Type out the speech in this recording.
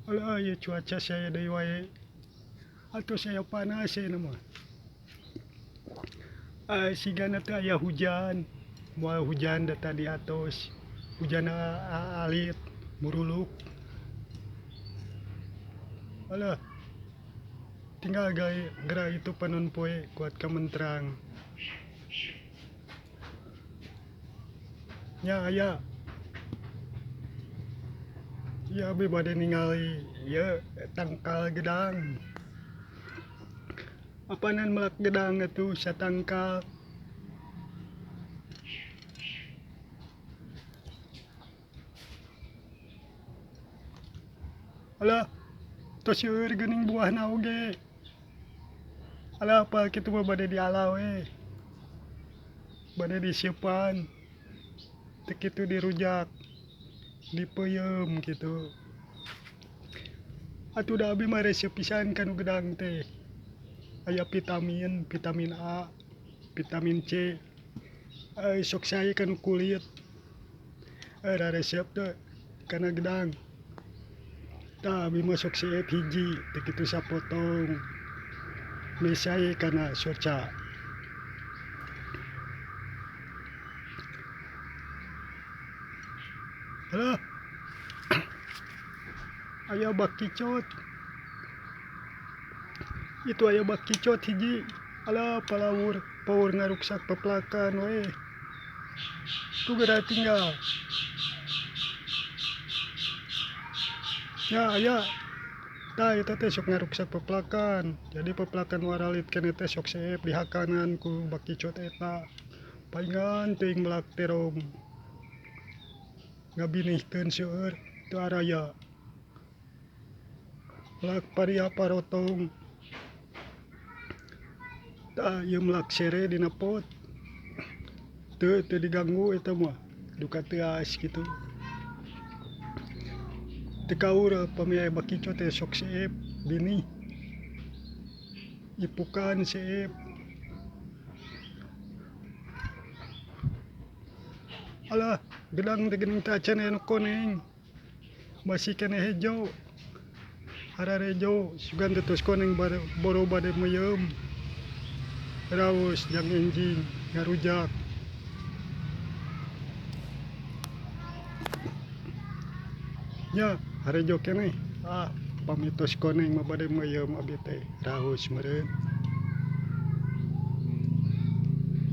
Alah, ya cuaca saya dari wae atau saya panas ya nama. Sigana teh aya hujan, mau hujan da tadi atos, hujan alit, muruluk. Alah, tinggal gerak itu panon poe kuat kementerang. Ya, ya abi bade ningali ya tangkal gedang. Apanan melak gedang itu satangkal. Alah, tos seueur geuning buahna oge. Alah apa kitu mah bade dialah we. Bade disiepan. Teu kitu dirujak. Dipeuyeum gitu. Atuh da abi mah resep pisan kanu gedang teh. Aya vitamin A, vitamin C. Sok sae kanu kulit. Da resep teh kana gedang. Tah abi mah sok seep hiji, teu kitu sapotong. Mesai kana soca. Alah, aya bakicot. Itu aya bakicot hiji. Alah paur ngaruksak peplakan we. Tu geura tinggal. Ya. Tah eta teh sok ngaruksak peplakan. Jadi peplakan waralit keneh teh sok seep dihakanan ku bakicot eta. Paingan teuing melak terong. Ngabinihkeun seueur teu araya. Melak paria parotong. Tah ieu melak sere dina pot. Teu diganggu eta mah. Duka teu as kitu. Teu kaur pami aya bakicot teh sok seep binih. Ipukan seep. Alah, gedang teh geuning teh acan aya nu koneng. Masih keneh hejo. Hararejo sugan teh tos koneng boro bade meuyeum. Raos jang enjing ngarujak. Ya, harejo keneh. Pami tos koneng mah bade meuyeum abi teh raos meureun.